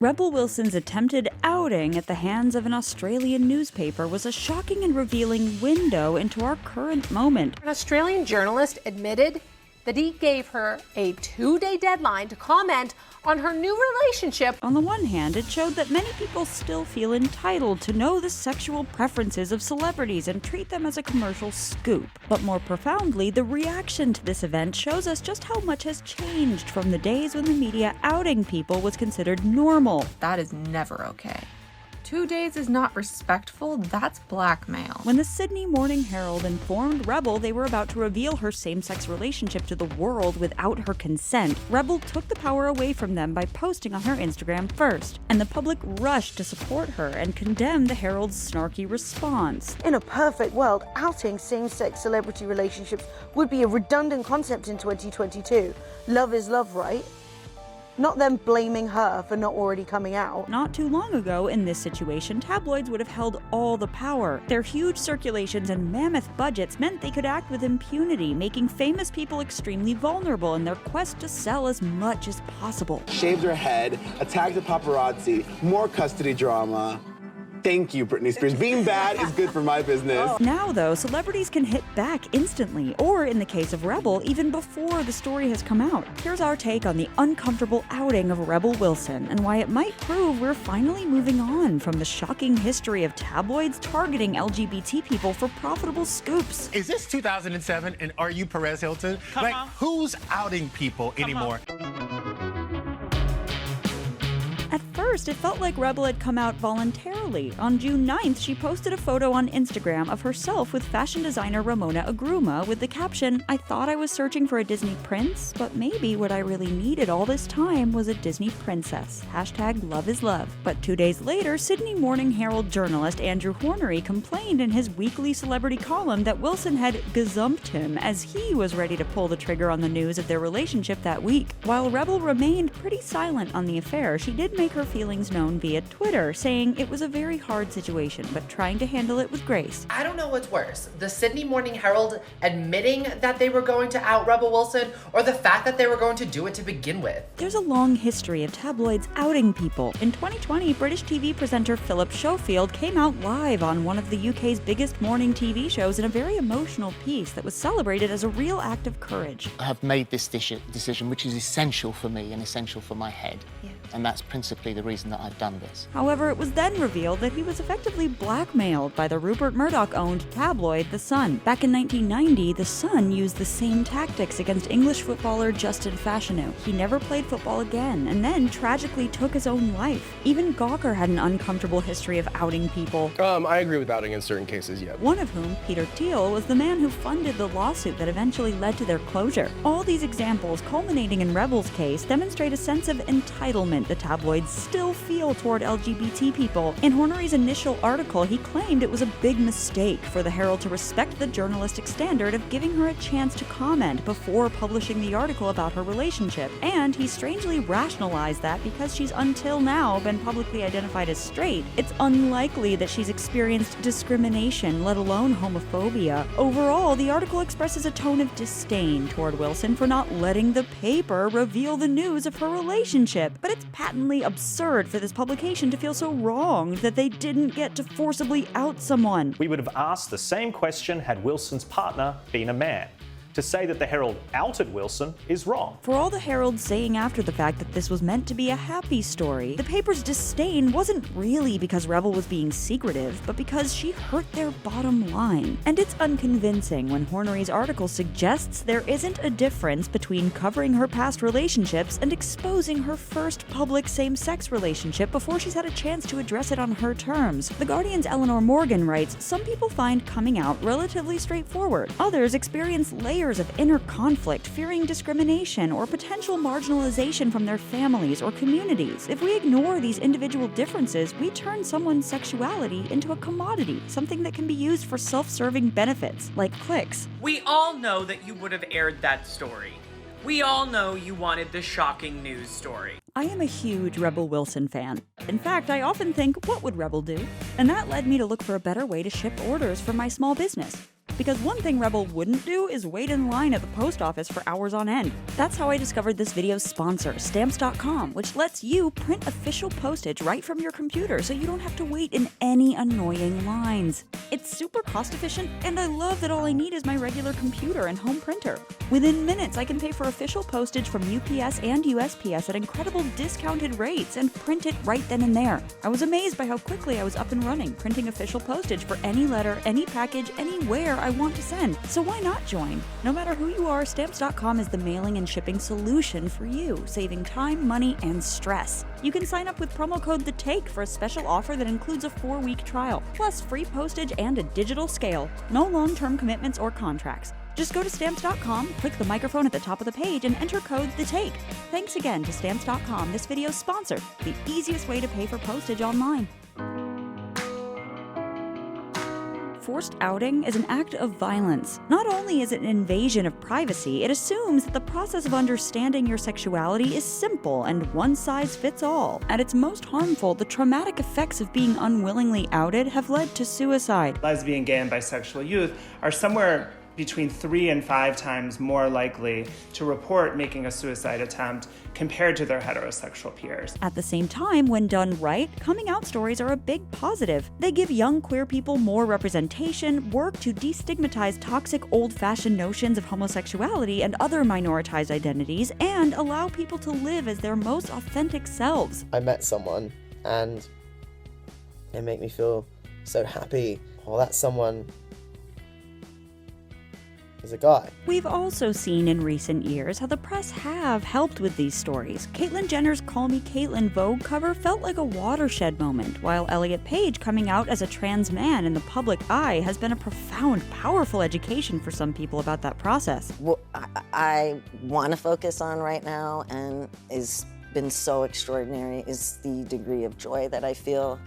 Rebel Wilson's attempted outing at the hands of an Australian newspaper was a shocking and revealing window into our current moment. An Australian journalist admitted that he gave her a 2-day deadline to comment on her new relationship. On the one hand, it showed that many people still feel entitled to know the sexual preferences of celebrities and treat them as a commercial scoop. But more profoundly, the reaction to this event shows us just how much has changed from the days when the media outing people was considered normal. That is never okay. 2 days is not respectful, that's blackmail. When the Sydney Morning Herald informed Rebel they were about to reveal her same-sex relationship to the world without her consent, Rebel took the power away from them by posting on her Instagram first, and the public rushed to support her and condemn the Herald's snarky response. In a perfect world, outing same-sex celebrity relationships would be a redundant concept in 2022. Love is love, right? Not them blaming her for not already coming out. Not too long ago, in this situation, tabloids would have held all the power. Their huge circulations and mammoth budgets meant they could act with impunity, making famous people extremely vulnerable in their quest to sell as much as possible. Shaved her head, attacked the paparazzi, more custody drama. Thank you, Britney Spears. Being bad is good for my business. Now, though, celebrities can hit back instantly, or in the case of Rebel, even before the story has come out. Here's our take on the uncomfortable outing of Rebel Wilson, and why it might prove we're finally moving on from the shocking history of tabloids targeting LGBT people for profitable scoops. Is this 2007 and are you Perez Hilton? Who's outing people anymore? At first, it felt like Rebel had come out voluntarily. On June 9th, she posted a photo on Instagram of herself with fashion designer Ramona Agruma with the caption, "I thought I was searching for a Disney prince, but maybe what I really needed all this time was a Disney princess. Hashtag love is love." But 2 days later, Sydney Morning Herald journalist Andrew Hornery complained in his weekly celebrity column that Wilson had gazumped him as he was ready to pull the trigger on the news of their relationship that week. While Rebel remained pretty silent on the affair, she did make her feelings known via Twitter, saying it was a very hard situation, but trying to handle it with grace. I don't know what's worse, the Sydney Morning Herald admitting that they were going to out Rebel Wilson, or the fact that they were going to do it to begin with. There's a long history of tabloids outing people. In 2020, British TV presenter Philip Schofield came out live on one of the UK's biggest morning TV shows in a very emotional piece that was celebrated as a real act of courage. I have made this decision, which is essential for me and essential for my head. Yeah. And that's principally the reason that I've done this. However, it was then revealed that he was effectively blackmailed by the Rupert Murdoch-owned tabloid The Sun. Back in 1990, The Sun used the same tactics against English footballer Justin Fashanu. He never played football again, and then tragically took his own life. Even Gawker had an uncomfortable history of outing people. I agree with outing in certain cases, yeah. One of whom, Peter Thiel, was the man who funded the lawsuit that eventually led to their closure. All these examples, culminating in Rebel's case, demonstrate a sense of entitlement the tabloids still feel toward LGBT people. In Hornery's initial article, he claimed it was a big mistake for the Herald to respect the journalistic standard of giving her a chance to comment before publishing the article about her relationship. And he strangely rationalized that because she's until now been publicly identified as straight, it's unlikely that she's experienced discrimination, let alone homophobia. Overall, the article expresses a tone of disdain toward Wilson for not letting the paper reveal the news of her relationship. But it's patently absurd for this publication to feel so wrong that they didn't get to forcibly out someone. We would have asked the same question had Wilson's partner been a man. To say that the Herald outed Wilson is wrong. For all the Herald saying after the fact that this was meant to be a happy story, the paper's disdain wasn't really because Rebel was being secretive, but because she hurt their bottom line. And it's unconvincing when Hornery's article suggests there isn't a difference between covering her past relationships and exposing her first public same-sex relationship before she's had a chance to address it on her terms. The Guardian's Eleanor Morgan writes, "Some people find coming out relatively straightforward. Others experience layers of inner conflict, fearing discrimination or potential marginalization from their families or communities. If we ignore these individual differences, we turn someone's sexuality into a commodity, something that can be used for self-serving benefits, like clicks." We all know that you would have aired that story. We all know you wanted the shocking news story. I am a huge Rebel Wilson fan. In fact, I often think, what would Rebel do? And that led me to look for a better way to ship orders for my small business. because one thing Rebel wouldn't do is wait in line at the post office for hours on end. That's how I discovered this video's sponsor, Stamps.com, which lets you print official postage right from your computer so you don't have to wait in any annoying lines. It's super cost efficient, and I love that all I need is my regular computer and home printer. Within minutes, I can pay for official postage from UPS and USPS at incredible discounted rates and print it right then and there. I was amazed by how quickly I was up and running, printing official postage for any letter, any package, anywhere I want to send. So why not join? No matter who you are, Stamps.com is the mailing and shipping solution for you, saving time, money, and stress. You can sign up with promo code THETAKE for a special offer that includes a 4-week trial, plus free postage and a digital scale. No long-term commitments or contracts. Just go to Stamps.com, click the microphone at the top of the page, and enter code THETAKE. Thanks again to Stamps.com, this video's sponsor, the easiest way to pay for postage online. Forced outing is an act of violence. Not only is it an invasion of privacy, it assumes that the process of understanding your sexuality is simple and one size fits all. At its most harmful, the traumatic effects of being unwillingly outed have led to suicide. Lesbian, gay, and bisexual youth are somewhere between 3 and 5 times more likely to report making a suicide attempt compared to their heterosexual peers. At the same time, when done right, coming out stories are a big positive. They give young queer people more representation, work to destigmatize toxic old-fashioned notions of homosexuality and other minoritized identities, and allow people to live as their most authentic selves. I met someone and it made me feel so happy. Well, that someone is a guy. We've also seen in recent years how the press have helped with these stories. Caitlyn Jenner's Call Me Caitlyn Vogue cover felt like a watershed moment, while Elliot Page coming out as a trans man in the public eye has been a profound, powerful education for some people about that process. What I want to focus on right now, and has been so extraordinary, is the degree of joy that I feel,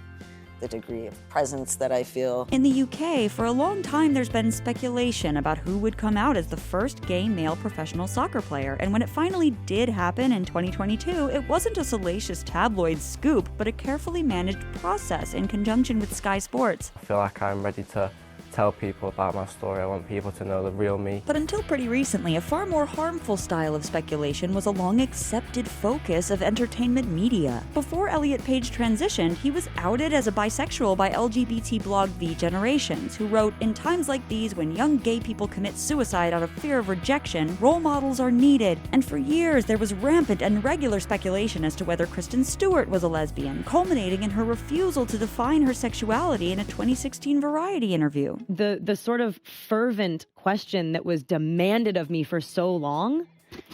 the degree of presence that I feel. In the UK, for a long time there's been speculation about who would come out as the first gay male professional soccer player, and when it finally did happen in 2022, it wasn't a salacious tabloid scoop, but a carefully managed process in conjunction with Sky Sports. I feel like I'm ready to tell people about my story. I want people to know the real me. But until pretty recently, a far more harmful style of speculation was a long-accepted focus of entertainment media. Before Elliot Page transitioned, he was outed as a bisexual by LGBT blog The Generations, who wrote, "In times like these, when young gay people commit suicide out of fear of rejection, role models are needed." And for years, there was rampant and regular speculation as to whether Kristen Stewart was a lesbian, culminating in her refusal to define her sexuality in a 2016 Variety interview. The sort of fervent question that was demanded of me for so long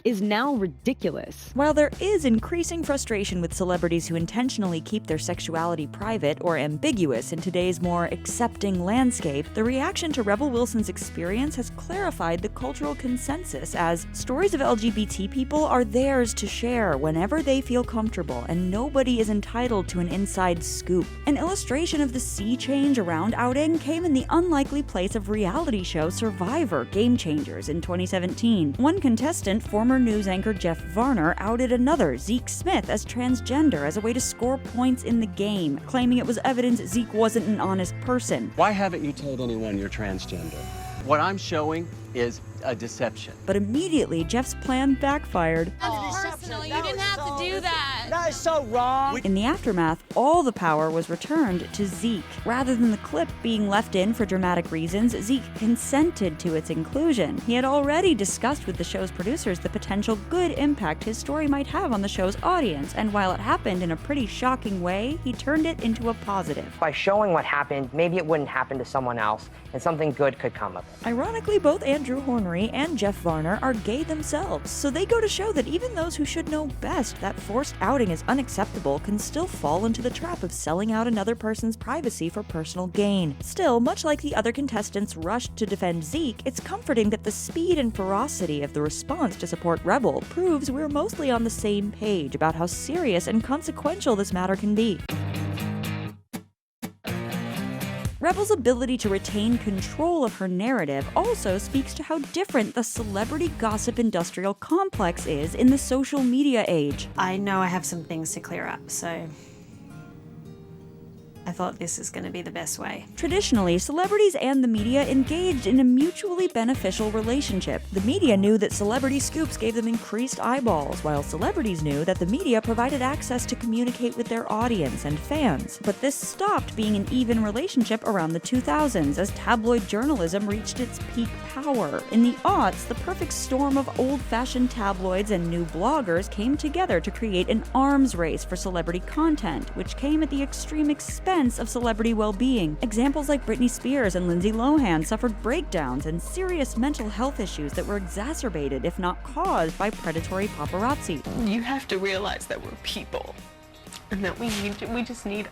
is now ridiculous. While there is increasing frustration with celebrities who intentionally keep their sexuality private or ambiguous in today's more accepting landscape, the reaction to Rebel Wilson's experience has clarified the cultural consensus as stories of LGBT people are theirs to share whenever they feel comfortable, and nobody is entitled to an inside scoop. An illustration of the sea change around outing came in the unlikely place of reality show Survivor Game Changers in 2017. One contestant, former news anchor Jeff Varner, outed another, Zeke Smith, as transgender as a way to score points in the game, claiming it was evidence Zeke wasn't an honest person. Why haven't you told anyone you're transgender? What I'm showing is a deception. But immediately, Jeff's plan backfired. That's personal. You didn't have to do that. That is so wrong. In the aftermath, all the power was returned to Zeke. Rather than the clip being left in for dramatic reasons, Zeke consented to its inclusion. He had already discussed with the show's producers the potential good impact his story might have on the show's audience, and while it happened in a pretty shocking way, he turned it into a positive. By showing what happened, maybe it wouldn't happen to someone else, and something good could come of it. Ironically, both Andrew Hornery and Jeff Varner are gay themselves, so they go to show that even those who should know best that forced outing is unacceptable can still fall into the trap of selling out another person's privacy for personal gain. Still, much like the other contestants rushed to defend Zeke, it's comforting that the speed and ferocity of the response to support Rebel proves we're mostly on the same page about how serious and consequential this matter can be. Rebel's ability to retain control of her narrative also speaks to how different the celebrity gossip industrial complex is in the social media age. I know I have some things to clear up, so I thought this is going to be the best way. Traditionally, celebrities and the media engaged in a mutually beneficial relationship. The media knew that celebrity scoops gave them increased eyeballs, while celebrities knew that the media provided access to communicate with their audience and fans. But this stopped being an even relationship around the 2000s as tabloid journalism reached its peak power. In the aughts, the perfect storm of old-fashioned tabloids and new bloggers came together to create an arms race for celebrity content, which came at the extreme expense of celebrity well-being. Examples like Britney Spears and Lindsay Lohan suffered breakdowns and serious mental health issues that were exacerbated, if not caused, by predatory paparazzi. You have to realize that we're people, and that we just need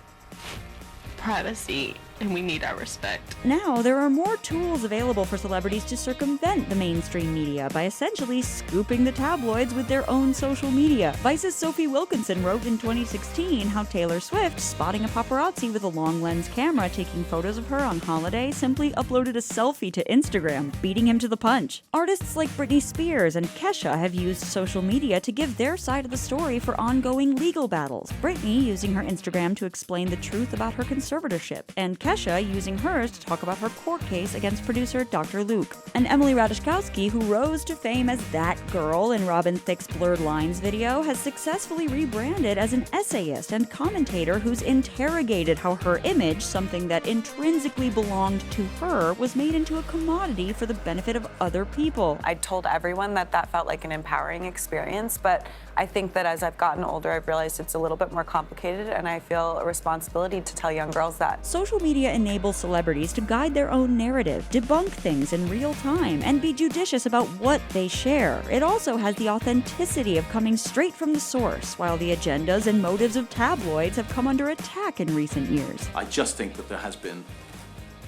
privacy, and we need our respect. Now, there are more tools available for celebrities to circumvent the mainstream media by essentially scooping the tabloids with their own social media. Vice's Sophie Wilkinson wrote in 2016 how Taylor Swift, spotting a paparazzi with a long lens camera taking photos of her on holiday, simply uploaded a selfie to Instagram, beating him to the punch. Artists like Britney Spears and Kesha have used social media to give their side of the story for ongoing legal battles. Britney using her Instagram to explain the truth about her conservatorship, and Kesha using hers to talk about her court case against producer Dr. Luke. And Emily Ratajkowski, who rose to fame as that girl in Robin Thicke's Blurred Lines video, has successfully rebranded as an essayist and commentator who's interrogated how her image, something that intrinsically belonged to her, was made into a commodity for the benefit of other people. I told everyone that felt like an empowering experience, but I think that as I've gotten older, I've realized it's a little bit more complicated, and I feel a responsibility to tell young girls that. Social media enables celebrities to guide their own narrative, debunk things in real time, and be judicious about what they share. It also has the authenticity of coming straight from the source, while the agendas and motives of tabloids have come under attack in recent years. I just think that there has been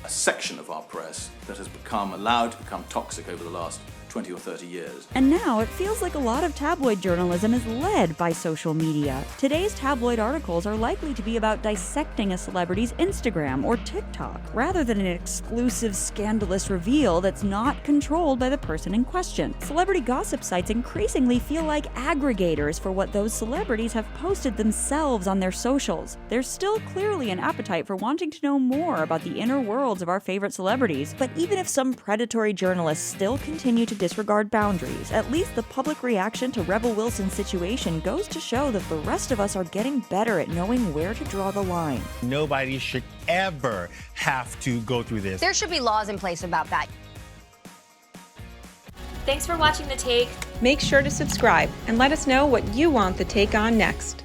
a section of our press that has allowed to become toxic over the last 20 or 30 years. And now it feels like a lot of tabloid journalism is led by social media. Today's tabloid articles are likely to be about dissecting a celebrity's Instagram or TikTok, rather than an exclusive, scandalous reveal that's not controlled by the person in question. Celebrity gossip sites increasingly feel like aggregators for what those celebrities have posted themselves on their socials. There's still clearly an appetite for wanting to know more about the inner worlds of our favorite celebrities, but even if some predatory journalists still continue to disregard boundaries, at least the public reaction to Rebel Wilson's situation goes to show that the rest of us are getting better at knowing where to draw the line. Nobody should ever have to go through this. There should be laws in place about that. Thanks for watching The Take. Make sure to subscribe and let us know what you want The Take on next.